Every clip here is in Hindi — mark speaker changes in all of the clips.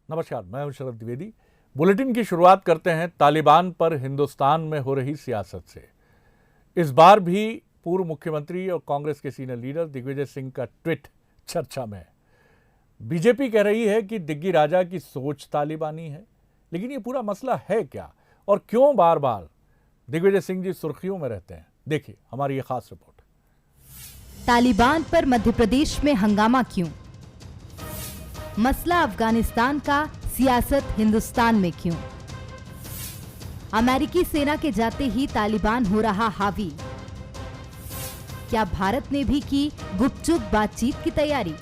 Speaker 1: नमस्कार, मैं हूं शरद द्विवेदी। बुलेटिन की शुरुआत करते हैं तालिबान पर हिंदुस्तान में हो रही सियासत से। इस बार भी पूर्व मुख्यमंत्री और कांग्रेस के सीनियर लीडर दिग्विजय सिंह का ट्वीट चर्चा में है। बीजेपी कह रही है कि दिग्गी राजा की सोच तालिबानी है, लेकिन ये पूरा मसला है क्या और क्यों बार बार दिग्विजय सिंह जी सुर्खियों में रहते हैं? देखिए हमारी ये खास रिपोर्ट।
Speaker 2: तालिबान पर मध्य प्रदेश में हंगामा क्यों? मसला अफगानिस्तान का, सियासत हिंदुस्तान में क्यों? अमेरिकी सेना के जाते ही तालिबान हो रहा हावी। क्या भारत ने भी की गुपचुप बातचीत की तैयारी?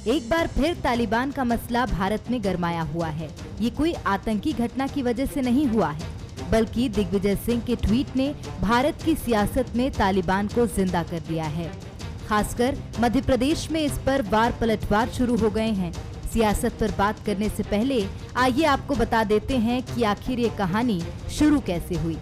Speaker 2: एक बार फिर तालिबान का मसला भारत में गरमाया हुआ है। ये कोई आतंकी घटना की वजह से नहीं हुआ है, बल्कि दिग्विजय सिंह के ट्वीट ने भारत की सियासत में तालिबान को जिंदा कर दिया है। खासकर मध्य प्रदेश में इस पर वार पलटवार शुरू हो गए हैं। सियासत पर बात करने से पहले आइए आपको बता देते हैं कि आखिर ये कहानी शुरू कैसे हुई।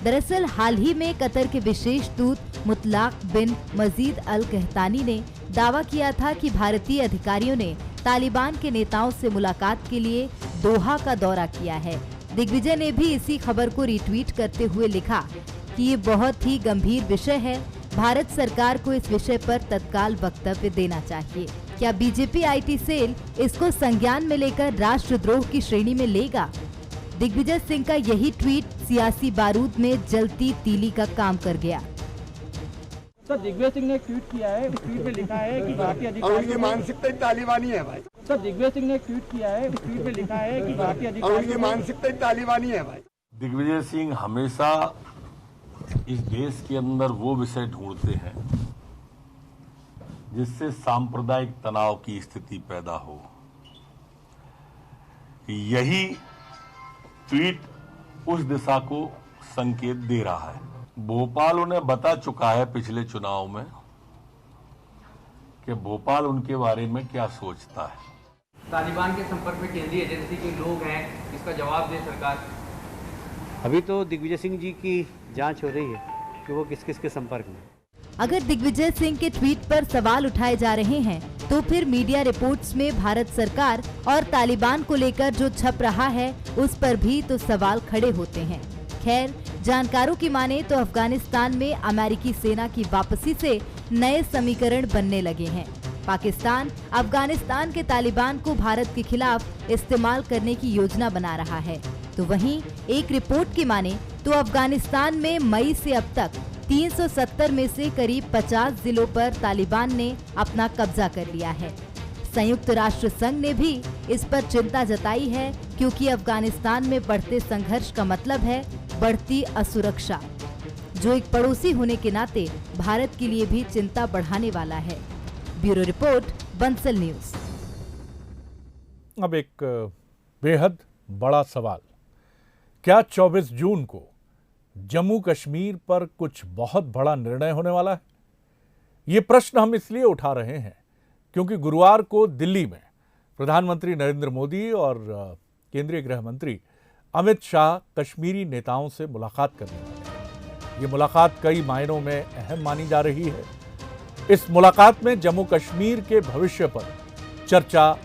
Speaker 2: दरअसल हाल ही में कतर के विशेष दूत मुतलाक बिन मजीद अल कहतानी ने दावा किया था कि भारतीय अधिकारियों ने तालिबान के नेताओं से मुलाकात के लिए दोहा का दौरा किया है। दिग्विजय ने भी इसी खबर को रिट्वीट करते हुए लिखा कि ये बहुत ही गंभीर विषय है, भारत सरकार को इस विषय पर तत्काल वक्तव्य देना चाहिए। क्या बीजेपी आईटी सेल इसको संज्ञान में लेकर राष्ट्रद्रोह की श्रेणी में लेगा? दिग्विजय सिंह का यही ट्वीट सियासी बारूद में जलती तीली का काम कर गया।
Speaker 3: सर, दिग्विजय सिंह ने एक ट्वीट किया है, उस ट्वीट में लिखा है कि भारतीय
Speaker 4: अधिकारियों की मानसिकता तालिबानी है भाई।
Speaker 3: सर, दिग्विजय सिंह ने एक ट्वीट किया है, उस ट्वीट में लिखा है कि भारतीय
Speaker 4: अधिकारियों की मानसिकता तालिबानी है भाई।
Speaker 5: दिग्विजय सिंह हमेशा इस देश के अंदर वो विषय ढूंढते हैं जिससे सांप्रदायिक तनाव की स्थिति पैदा हो। यही ट्वीट उस दिशा को संकेत दे रहा है। भोपाल उन्हें बता चुका है पिछले चुनाव में कि भोपाल उनके बारे में क्या सोचता है।
Speaker 6: तालिबान के संपर्क में केंद्रीय एजेंसी के लोग हैं, इसका जवाब दे सरकार।
Speaker 7: अभी तो दिग्विजय सिंह जी की जांच हो रही है कि वो किस किस के संपर्क में।
Speaker 2: अगर दिग्विजय सिंह के ट्वीट पर सवाल उठाए जा रहे हैं, तो फिर मीडिया रिपोर्ट्स में भारत सरकार और तालिबान को लेकर जो छप रहा है उस पर भी तो सवाल खड़े होते हैं। खैर, जानकारों की माने तो अफगानिस्तान में अमेरिकी सेना की वापसी से नए समीकरण बनने लगे हैं। पाकिस्तान अफगानिस्तान के तालिबान को भारत के खिलाफ इस्तेमाल करने की योजना बना रहा है। तो वहीं एक रिपोर्ट की माने तो अफगानिस्तान में मई से अब तक 370 में से करीब 50 जिलों पर तालिबान ने अपना कब्जा कर लिया है। संयुक्त राष्ट्र संघ ने भी इस पर चिंता जताई है, क्योंकि अफगानिस्तान में बढ़ते संघर्ष का मतलब है बढ़ती असुरक्षा, जो एक पड़ोसी होने के नाते भारत के लिए भी चिंता बढ़ाने वाला है। Bureau report, Bansal news.
Speaker 1: अब एक बेहद बड़ा सवाल, क्या 24 जून को जम्मू कश्मीर पर कुछ बहुत बड़ा निर्णय होने वाला है? ये प्रश्न हम इसलिए उठा रहे हैं क्योंकि गुरुवार को दिल्ली में प्रधानमंत्री नरेंद्र मोदी और केंद्रीय गृह मंत्री अमित शाह कश्मीरी नेताओं से मुलाकात करने वाले हैं। ये मुलाकात कई मायनों में अहम मानी जा रही है। इस मुलाकात में जम्मू कश्मीर के भविष्य पर चर्चा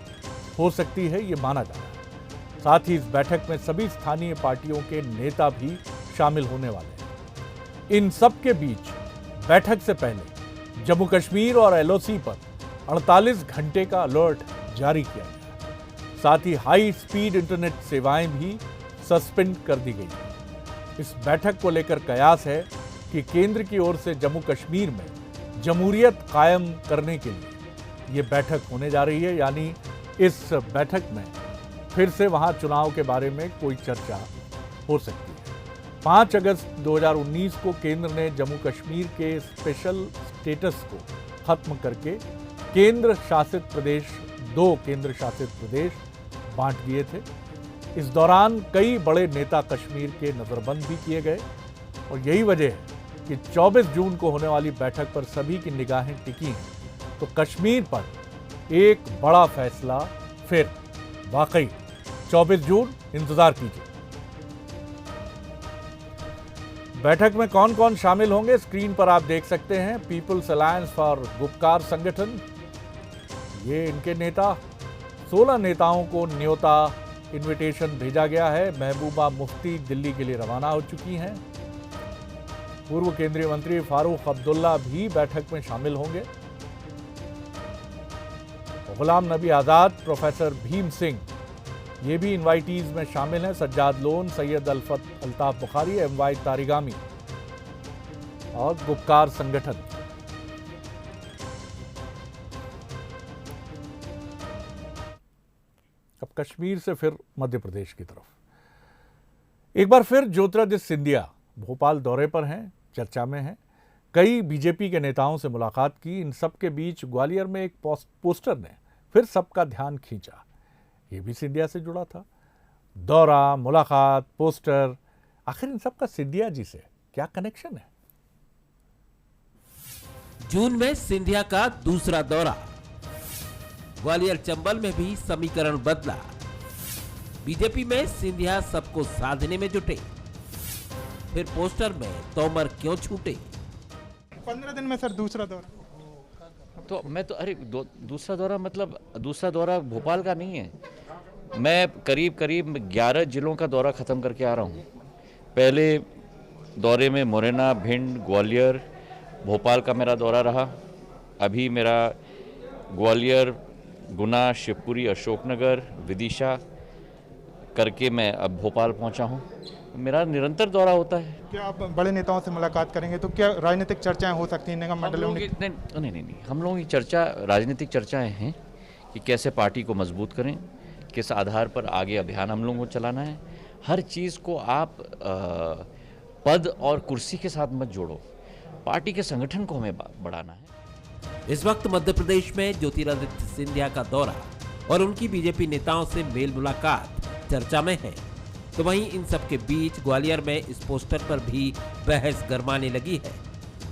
Speaker 1: हो सकती है, ये माना जा रहा है। साथ ही इस बैठक में सभी स्थानीय पार्टियों के नेता भी शामिल होने वाले हैं। इन सब के बीच बैठक से पहले जम्मू कश्मीर और एलओसी पर 48 घंटे का अलर्ट जारी किया गया। साथ ही हाई स्पीड इंटरनेट सेवाएं भी सस्पेंड कर दी गई हैं। इस बैठक को लेकर कयास है कि केंद्र की ओर से जम्मू कश्मीर में जमहूरियत कायम करने के लिए ये बैठक होने जा रही है, यानी इस बैठक में फिर से वहां चुनाव के बारे में कोई चर्चा हो सकती है। 5 अगस्त 2019 को केंद्र ने जम्मू कश्मीर के स्पेशल स्टेटस को खत्म करके केंद्र शासित प्रदेश बांट दिए थे। इस दौरान कई बड़े नेता कश्मीर के नजरबंद भी किए गए और यही वजह है कि 24 जून को होने वाली बैठक पर सभी की निगाहें टिकी हैं। तो कश्मीर पर एक बड़ा फैसला फिर, वाकई 24 जून इंतजार कीजिए। बैठक में कौन कौन शामिल होंगे स्क्रीन पर आप देख सकते हैं। पीपुल्स अलायंस फॉर गुपकार संगठन, ये इनके नेता 16 नेताओं को न्योता इनविटेशन भेजा गया है। महबूबा मुफ्ती दिल्ली के लिए रवाना हो चुकी हैं। पूर्व केंद्रीय मंत्री फारूक अब्दुल्ला भी बैठक में शामिल होंगे। गुलाम नबी आजाद, प्रोफेसर भीम सिंह ये भी इनवाइटीज में शामिल हैं। सज्जाद लोन, सैयद अल्ताफ बुखारी, एम.वाई. तारिगामी और गुपकार संगठन। अब कश्मीर से फिर मध्य प्रदेश की तरफ। एक बार फिर ज्योतिरादित्य सिंधिया भोपाल दौरे पर हैं, चर्चा में हैं। कई बीजेपी के नेताओं से मुलाकात की। इन सब के बीच ग्वालियर में एक पोस्टर ने फिर सबका ध्यान खींचा। ये भी सिंधिया से जुड़ा था। दौरा, मुलाकात, पोस्टर, आखिर इन सब का सिंधिया जी से क्या कनेक्शन है?
Speaker 8: जून में सिंधिया का दूसरा दौरा। ग्वालियर चंबल में भी समीकरण बदला। बीजेपी में सिंधिया सबको साधने में जुटे। फिर पोस्टर में तोमर क्यों छूटे?
Speaker 9: 15 दिन में सर दूसरा दौरा।
Speaker 10: तो मैं तो दूसरा दौरा मतलब दूसरा दौरा भोपाल का नहीं है। मैं करीब 11 जिलों का दौरा ख़त्म करके आ रहा हूँ। पहले दौरे में मुरैना, भिंड, ग्वालियर, भोपाल का मेरा दौरा रहा। अभी मेरा ग्वालियर, गुना, शिवपुरी, अशोकनगर, विदिशा करके मैं अब भोपाल पहुँचा हूँ। मेरा निरंतर दौरा होता है।
Speaker 9: क्या आप बड़े नेताओं से मुलाकात करेंगे तो क्या राजनीतिक चर्चाएं हो सकती हैं? निगम मंडलों में
Speaker 10: नहीं, हम लोगों की चर्चा राजनीतिक चर्चाएं हैं कि कैसे पार्टी को मजबूत करें, किस आधार पर आगे अभियान हम लोगों को चलाना है। हर चीज़ को आप पद और कुर्सी के साथ मत जोड़ो, पार्टी के संगठन को हमें बढ़ाना है।
Speaker 8: इस वक्त मध्य प्रदेश में ज्योतिरादित्य सिंधिया का दौरा और उनकी बीजेपी नेताओं से मेल मुलाकात चर्चा में है। तो वहीं इन सब के बीच ग्वालियर में इस पोस्टर पर भी बहस गरमाने लगी है।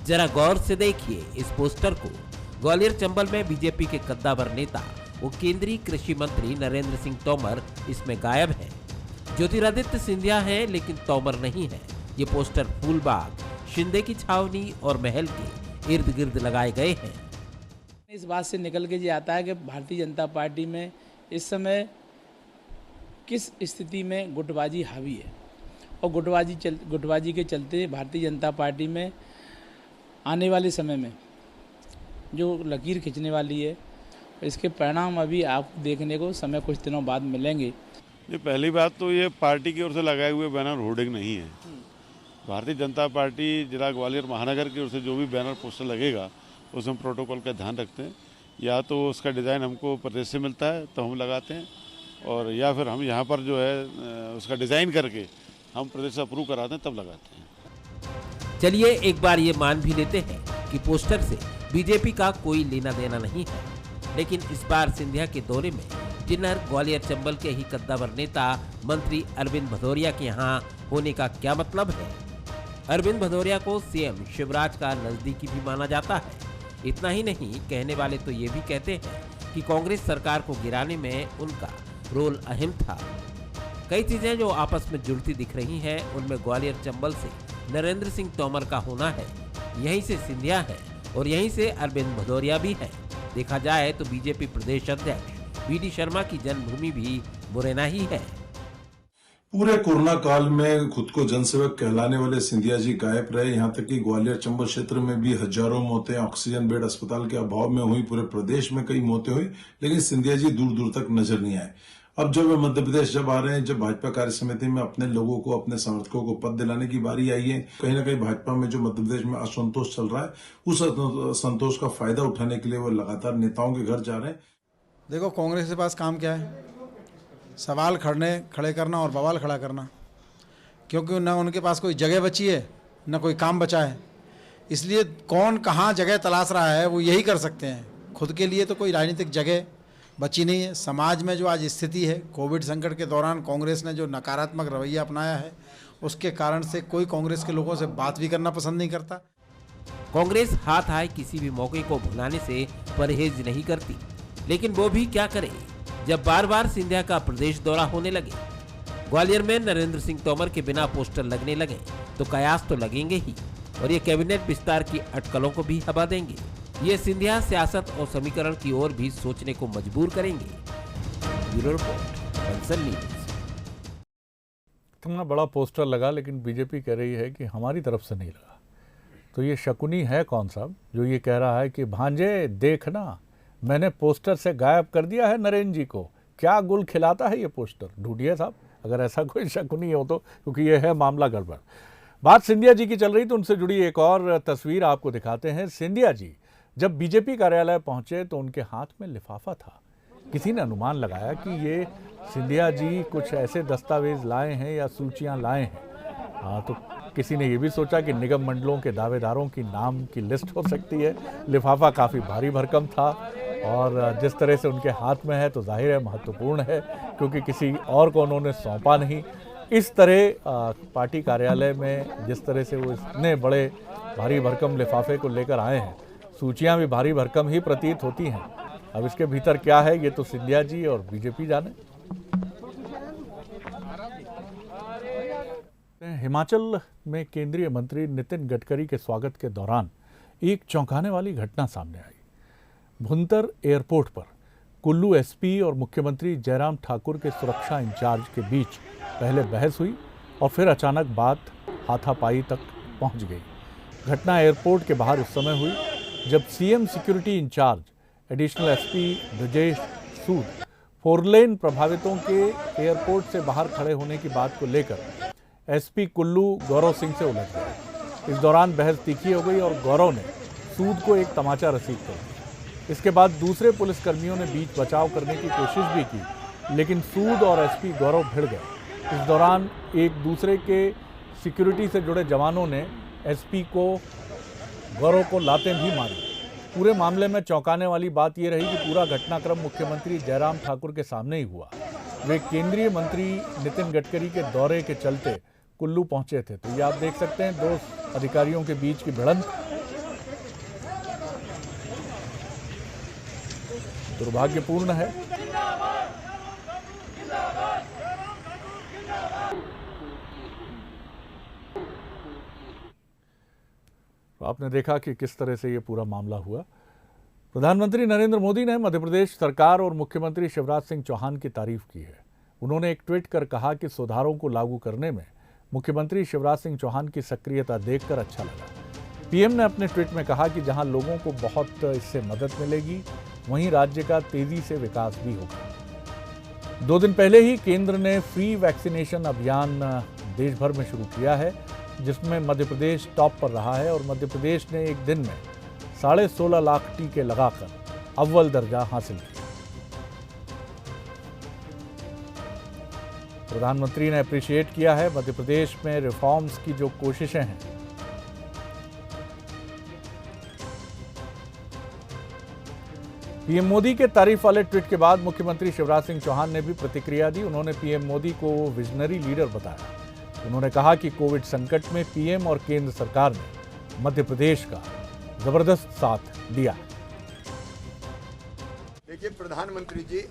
Speaker 8: जरा गौर से देखिए इस पोस्टर को। ग्वालियर चंबल में बीजेपी के कद्दावर नेता वो केंद्रीय कृषि मंत्री नरेंद्र सिंह तोमर इसमें गायब हैं। ज्योतिरादित्य सिंधिया हैं लेकिन तोमर नहीं है। ये पोस्टर फूलबाग, शिंदे की छावनी और महल के इर्द गिर्द लगाए गए हैं।
Speaker 3: इस बात से निकल के ये आता है कि भारतीय जनता पार्टी में इस समय किस स्थिति में गुटबाजी हावी है और गुटबाजी के चलते भारतीय जनता पार्टी में आने वाले समय में जो लकीर खींचने वाली है, इसके परिणाम अभी आपको देखने को समय कुछ दिनों बाद मिलेंगे।
Speaker 11: ये पहली बात तो ये पार्टी की ओर से लगाए हुए बैनर होर्डिंग नहीं है। भारतीय जनता पार्टी जिला ग्वालियर महानगर की ओर से जो भी बैनर पोस्टर लगेगा उसमें प्रोटोकॉल का ध्यान रखते हैं। या तो उसका डिज़ाइन हमको प्रदेश से मिलता है तो हम लगाते हैं, और या फिर हम यहाँ पर जो है उसका डिज़ाइन करके हम प्रदेश से अप्रूव कराते हैं तब लगाते हैं।
Speaker 8: चलिए एक बार ये मान भी लेते हैं कि पोस्टर से बीजेपी का कोई लेना देना नहीं है। लेकिन इस बार सिंधिया के दौरे में जिन्नर ग्वालियर चंबल के ही कद्दावर नेता मंत्री अरविंद भदौरिया के यहाँ होने का क्या मतलब है? अरविंद भदौरिया को सीएम शिवराज का नजदीकी भी माना जाता है। इतना ही नहीं, कहने वाले तो ये भी कहते हैं कि कांग्रेस सरकार को गिराने में उनका रोल अहम था। कई चीजें जो आपस में जुड़ती दिख रही हैं, उनमें ग्वालियर चंबल से नरेंद्र सिंह तोमर का होना है, यहीं से सिंधिया है और यहीं से अरविंद भदौरिया भी है। देखा जाए तो बीजेपी प्रदेश अध्यक्ष वी.डी. शर्मा की जन्मभूमि भी मुरैना ही है।
Speaker 12: पूरे कोरोना काल में खुद को जनसेवक कहलाने वाले सिंधिया जी गायब रहे। यहाँ तक कि ग्वालियर चंबल क्षेत्र में भी हजारों मौतें ऑक्सीजन बेड अस्पताल के अभाव में हुई। पूरे प्रदेश में कई मौतें हुई, लेकिन सिंधिया जी दूर दूर तक नजर नहीं आए। अब जब मध्य प्रदेश जब आ रहे हैं, जब भाजपा कार्य समिति में अपने लोगों को, अपने समर्थकों को पद दिलाने की बारी आई है, कहीं ना कहीं भाजपा में जो मध्य प्रदेश में असंतोष चल रहा है, उस असंतोष का फायदा उठाने के लिए वो लगातार नेताओं के घर जा रहे हैं।
Speaker 9: देखो, कांग्रेस के पास काम क्या है? सवाल खड़े करना और बवाल खड़ा करना, क्योंकि न उनके पास कोई जगह बची है न कोई काम बचा है। इसलिए कौन कहाँ जगह तलाश रहा है वो यही कर सकते हैं। खुद के लिए तो कोई राजनीतिक जगह बची नहीं है। समाज में जो आज स्थिति है, कोविड संकट के दौरान कांग्रेस ने जो नकारात्मक रवैया अपनाया है, उसके कारण से कोई कांग्रेस के लोगों से बात भी करना पसंद नहीं करता।
Speaker 8: कांग्रेस हाथ आए किसी भी मौके को भुलाने से परहेज नहीं करती, लेकिन वो भी क्या करे जब बार बार सिंधिया का प्रदेश दौरा होने लगे। ग्वालियर में नरेंद्र सिंह तोमर के बिना पोस्टर लगने लगे तो कयास तो लगेंगे ही, और ये कैबिनेट विस्तार की अटकलों को भी हवा देंगे। ये सिंधिया सियासत और समीकरण की ओर भी सोचने को मजबूर करेंगे। Bureau report, concern news.
Speaker 1: इतना बड़ा पोस्टर लगा लेकिन बीजेपी कह रही है कि हमारी तरफ से नहीं लगा। तो ये शकुनी है कौन साहब जो ये कह रहा है कि भांजे देखना, मैंने पोस्टर से गायब कर दिया है नरेंद्र जी को। क्या गुल खिलाता है ये पोस्टर? ढूंढिए साहब अगर ऐसा कोई शकुनी हो तो, क्योंकि ये है मामला गड़बड़। बात सिंधिया जी की चल रही तो उनसे जुड़ी एक और तस्वीर आपको दिखाते हैं। सिंधिया जी जब बीजेपी कार्यालय पहुंचे तो उनके हाथ में लिफाफा था। किसी ने अनुमान लगाया कि ये सिंधिया जी कुछ ऐसे दस्तावेज लाए हैं या सूचियां लाए हैं। हाँ, तो किसी ने ये भी सोचा कि निगम मंडलों के दावेदारों की नाम की लिस्ट हो सकती है। लिफाफा काफ़ी भारी भरकम था और जिस तरह से उनके हाथ में है तो जाहिर है महत्वपूर्ण है, क्योंकि किसी और को उन्होंने सौंपा नहीं। इस तरह पार्टी कार्यालय में जिस तरह से वो इतने बड़े भारी भरकम लिफाफे को लेकर आए हैं, सूचियां भी भारी भरकम ही प्रतीत होती हैं। अब इसके भीतर क्या है ये तो सिंधिया जी और बीजेपी जाने। हिमाचल में केंद्रीय मंत्री नितिन गडकरी के स्वागत के दौरान एक चौंकाने वाली घटना सामने आई। भुंतर एयरपोर्ट पर कुल्लू एसपी और मुख्यमंत्री जयराम ठाकुर के सुरक्षा इंचार्ज के बीच पहले बहस हुई और फिर अचानक बात हाथापाई तक पहुंच गई। घटना एयरपोर्ट के बाहर उस समय हुई जब CM security in charge additional SP Brajesh Sood 4 lane प्रभावितों के एयरपोर्ट से बाहर खड़े होने की बात को लेकर एसपी कुल्लू गौरव सिंह से उलझ गए। इस दौरान बहस तीखी हो गई और गौरव ने सूद को एक तमाचा रसीद कर दिया। इसके बाद दूसरे पुलिसकर्मियों ने बीच बचाव करने की कोशिश भी की, लेकिन सूद और एसपी गौरव भिड़ गए। इस दौरान एक दूसरे के सिक्योरिटी से जुड़े जवानों ने एसपी को गौरव को लातें भी मारी। पूरे मामले में चौंकाने वाली बात यह रही कि पूरा घटनाक्रम मुख्यमंत्री जयराम ठाकुर के सामने ही हुआ। वे केंद्रीय मंत्री नितिन गडकरी के दौरे के चलते कुल्लू पहुंचे थे। तो ये आप देख सकते हैं 2 अधिकारियों के बीच की भिड़ंत। दुर्भाग्यपूर्ण है। तो आपने देखा कि किस तरह से ये पूरा मामला हुआ। प्रधानमंत्री नरेंद्र मोदी ने मध्य प्रदेश सरकार और मुख्यमंत्री शिवराज सिंह चौहान की तारीफ की है। उन्होंने एक ट्वीट कर कहा कि सुधारों को लागू करने में मुख्यमंत्री शिवराज सिंह चौहान की सक्रियता देखकर अच्छा लगा। पीएम ने अपने ट्वीट में कहा कि जहां लोगों को बहुत इससे मदद मिलेगी, वहीं राज्य का तेजी से विकास भी होगा। 2 दिन पहले ही केंद्र ने फ्री वैक्सीनेशन अभियान देश भर में शुरू किया है, जिसमें मध्य प्रदेश टॉप पर रहा है और मध्य प्रदेश ने एक दिन में 16.5 लाख टीके लगाकर अव्वल दर्जा हासिल किया। प्रधानमंत्री ने अप्रिशिएट किया है मध्य प्रदेश में रिफॉर्म्स की जो कोशिशें हैं। पीएम मोदी के तारीफ वाले ट्वीट के बाद मुख्यमंत्री शिवराज सिंह चौहान ने भी प्रतिक्रिया दी। उन्होंने पीएम मोदी को विजनरी लीडर बताया। उन्होंने कहा कि कोविड संकट में पीएम और केंद्र सरकार ने मध्य प्रदेश का जबरदस्त साथ दिया।
Speaker 4: देखिए, प्रधानमंत्री जी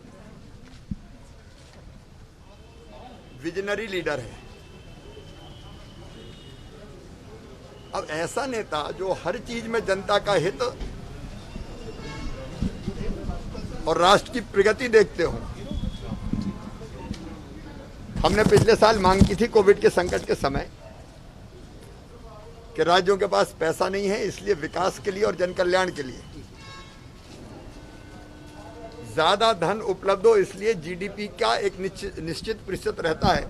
Speaker 4: विजनरी लीडर है। अब ऐसा नेता जो हर चीज में जनता का हित और राष्ट्र की प्रगति देखते हो। हमने पिछले साल मांग की थी कोविड के संकट के समय कि राज्यों के पास पैसा नहीं है, इसलिए विकास के लिए और जन कल्याण के लिए ज्यादा धन उपलब्ध हो, इसलिए जीडीपी का एक निश्चित प्रतिशत रहता है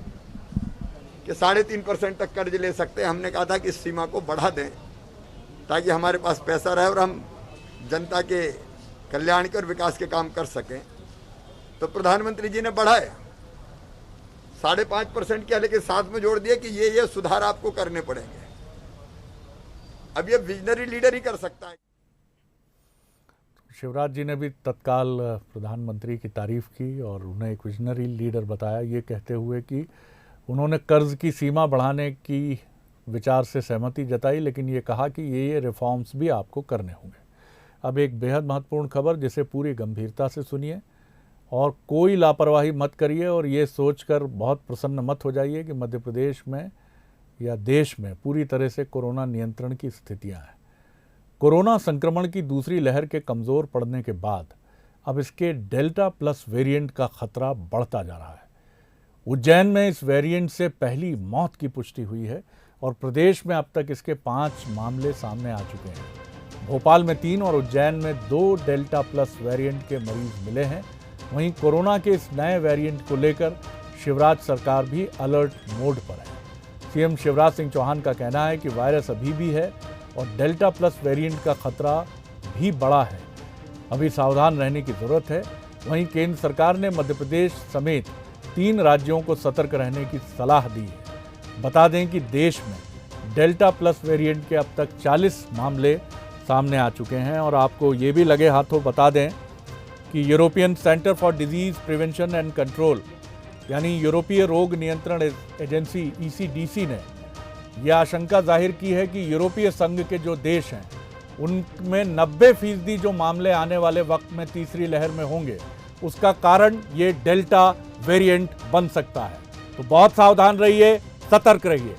Speaker 4: कि 3.5% तक कर्ज ले सकते हैं। हमने कहा था कि इस सीमा को बढ़ा दें ताकि हमारे पास पैसा रहे और हम जनता के कल्याण के और विकास के काम कर सकें। तो प्रधानमंत्री जी ने बढ़ाए 5.5% किया, लेकिन साथ में जोड़ दिया कि ये सुधार आपको करने पड़ेंगे। अब ये विजनरी लीडर ही कर सकता है।
Speaker 1: शिवराज जी ने भी तत्काल प्रधानमंत्री की तारीफ की और उन्हें एक विजनरी लीडर बताया, ये कहते हुए कि उन्होंने कर्ज की सीमा बढ़ाने की विचार से सहमति जताई, लेकिन ये कहा कि ये रिफॉर्म्स भी आपको करने होंगे। अब एक बेहद महत्वपूर्ण खबर जिसे पूरी गंभीरता से सुनिए और कोई लापरवाही मत करिए और ये सोचकर बहुत प्रसन्न मत हो जाइए कि मध्य प्रदेश में या देश में पूरी तरह से कोरोना नियंत्रण की स्थितियां हैं। कोरोना संक्रमण की दूसरी लहर के कमज़ोर पड़ने के बाद अब इसके डेल्टा प्लस वेरिएंट का खतरा बढ़ता जा रहा है। उज्जैन में इस वेरिएंट से पहली मौत की पुष्टि हुई है और प्रदेश में अब तक इसके 5 मामले सामने आ चुके हैं। भोपाल में 3 और उज्जैन में 2 डेल्टा प्लस वेरिएंट के मरीज मिले हैं। वहीं कोरोना के इस नए वेरिएंट को लेकर शिवराज सरकार भी अलर्ट मोड पर है। सीएम शिवराज सिंह चौहान का कहना है कि वायरस अभी भी है और डेल्टा प्लस वेरिएंट का खतरा भी बड़ा है, अभी सावधान रहने की जरूरत है। वहीं केंद्र सरकार ने मध्य प्रदेश समेत 3 राज्यों को सतर्क रहने की सलाह दी है। बता दें कि देश में डेल्टा प्लस वेरिएंट के अब तक 40 मामले सामने आ चुके हैं। और आपको ये भी लगे हाथों बता दें कि European centre for disease prevention and control यानी यूरोपीय रोग नियंत्रण एजेंसी ECDC ने यह आशंका जाहिर की है कि यूरोपीय संघ के जो देश हैं उनमें 90% जो मामले आने वाले वक्त में तीसरी लहर में होंगे, उसका कारण ये डेल्टा वेरिएंट बन सकता है। तो बहुत सावधान रहिए, सतर्क रहिए।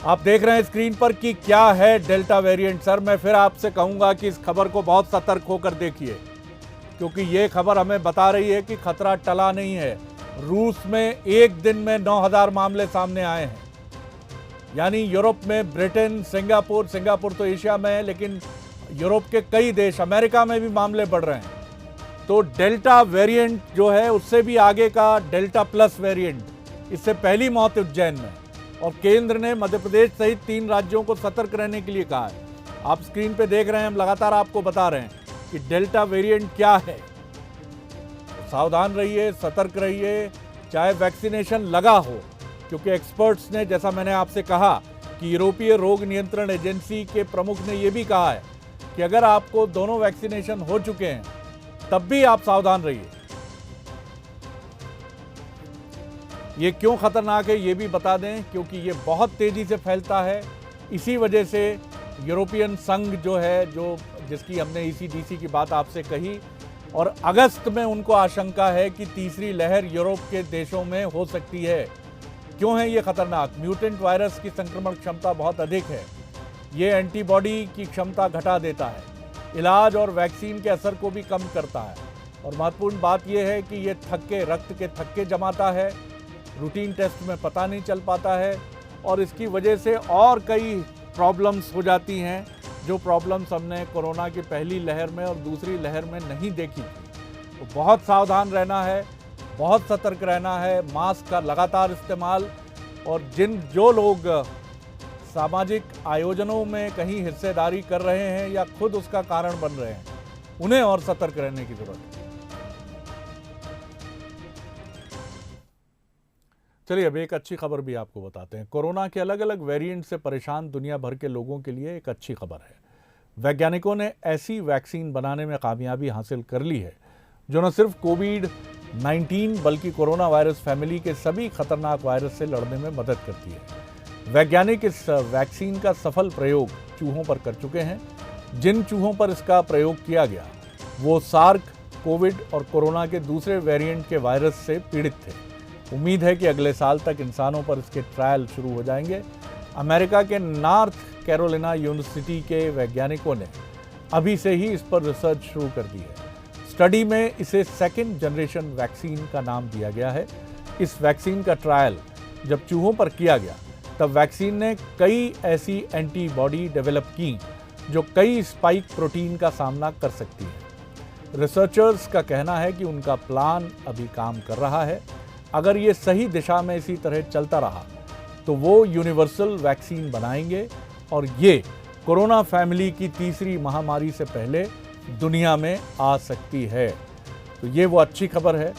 Speaker 1: आप देख रहे हैं स्क्रीन पर कि क्या है डेल्टा वेरिएंट। सर, मैं फिर आपसे कहूंगा कि इस खबर को बहुत सतर्क होकर देखिए, क्योंकि ये खबर हमें बता रही है कि खतरा टला नहीं है। रूस में एक दिन में 9000 मामले सामने आए हैं, यानी यूरोप में ब्रिटेन, सिंगापुर तो एशिया में है, लेकिन यूरोप के कई देश, अमेरिका में भी मामले बढ़ रहे हैं। तो डेल्टा वेरिएंट जो है उससे भी आगे का डेल्टा प्लस वेरिएंट, इससे पहली मौत उज्जैन में, और केंद्र ने मध्य प्रदेश सहित 3 राज्यों को सतर्क रहने के लिए कहा है। आप स्क्रीन पे देख रहे हैं, हम लगातार आपको बता रहे हैं कि डेल्टा वेरिएंट क्या है। सावधान रहिए, सतर्क रहिए, चाहे वैक्सीनेशन लगा हो, क्योंकि एक्सपर्ट्स ने, जैसा मैंने आपसे कहा कि यूरोपीय रोग नियंत्रण एजेंसी के प्रमुख ने यह भी कहा है कि अगर आपको दोनों वैक्सीनेशन हो चुके हैं तब भी आप सावधान रहिए। ये क्यों खतरनाक है ये भी बता दें, क्योंकि ये बहुत तेजी से फैलता है। इसी वजह से यूरोपियन संघ जो है, जिसकी हमने ECDC की बात आपसे कही, और अगस्त में उनको आशंका है कि तीसरी लहर यूरोप के देशों में हो सकती है। क्यों है ये खतरनाक? म्यूटेंट वायरस की संक्रमण क्षमता बहुत अधिक है। ये एंटीबॉडी की क्षमता घटा देता है, इलाज और वैक्सीन के असर को भी कम करता है। और महत्वपूर्ण बात यह है कि ये रक्त के थक्के जमाता है, रूटीन टेस्ट में पता नहीं चल पाता है, और इसकी वजह से और कई प्रॉब्लम्स हो जाती हैं, जो प्रॉब्लम्स हमने कोरोना की पहली लहर में और दूसरी लहर में नहीं देखी थी। तो बहुत सावधान रहना है, बहुत सतर्क रहना है, मास्क का लगातार इस्तेमाल, और जो लोग सामाजिक आयोजनों में कहीं हिस्सेदारी कर रहे हैं या खुद उसका कारण बन रहे हैं, उन्हें और सतर्क रहने की जरूरत है। चलिए अब एक अच्छी खबर भी आपको बताते हैं। कोरोना के अलग अलग वेरिएंट से परेशान दुनिया भर के लोगों के लिए एक अच्छी खबर है। वैज्ञानिकों ने ऐसी वैक्सीन बनाने में कामयाबी हासिल कर ली है जो न सिर्फ कोविड-19 बल्कि कोरोना वायरस फैमिली के सभी खतरनाक वायरस से लड़ने में मदद करती है। वैज्ञानिक इस वैक्सीन का सफल प्रयोग चूहों पर कर चुके हैं। जिन चूहों पर इसका प्रयोग किया गया वो सार्क, कोविड और कोरोना के दूसरे वेरिएंट के वायरस से पीड़ित थे। उम्मीद है कि अगले साल तक इंसानों पर इसके ट्रायल शुरू हो जाएंगे। अमेरिका के नॉर्थ कैरोलिना यूनिवर्सिटी के वैज्ञानिकों ने अभी से ही इस पर रिसर्च शुरू कर दी है। स्टडी में इसे सेकेंड जनरेशन वैक्सीन का नाम दिया गया है। इस वैक्सीन का ट्रायल जब चूहों पर किया गया तब वैक्सीन ने कई ऐसी एंटीबॉडी डेवलप की जो कई स्पाइक प्रोटीन का सामना कर सकती है। रिसर्चर्स का कहना है कि उनका प्लान अभी काम कर रहा है। अगर ये सही दिशा में इसी तरह चलता रहा तो वो यूनिवर्सल वैक्सीन बनाएंगे और ये कोरोना फैमिली की तीसरी महामारी से पहले दुनिया में आ सकती है। तो ये वो अच्छी खबर है,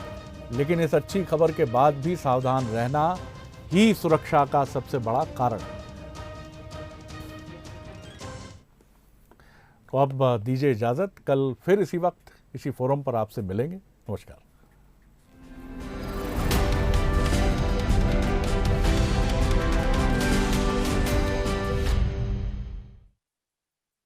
Speaker 1: लेकिन इस अच्छी खबर के बाद भी सावधान रहना ही सुरक्षा का सबसे बड़ा कारण है। तो अब दीजिए इजाज़त, कल फिर इसी वक्त इसी फोरम पर आपसे मिलेंगे। नमस्कार।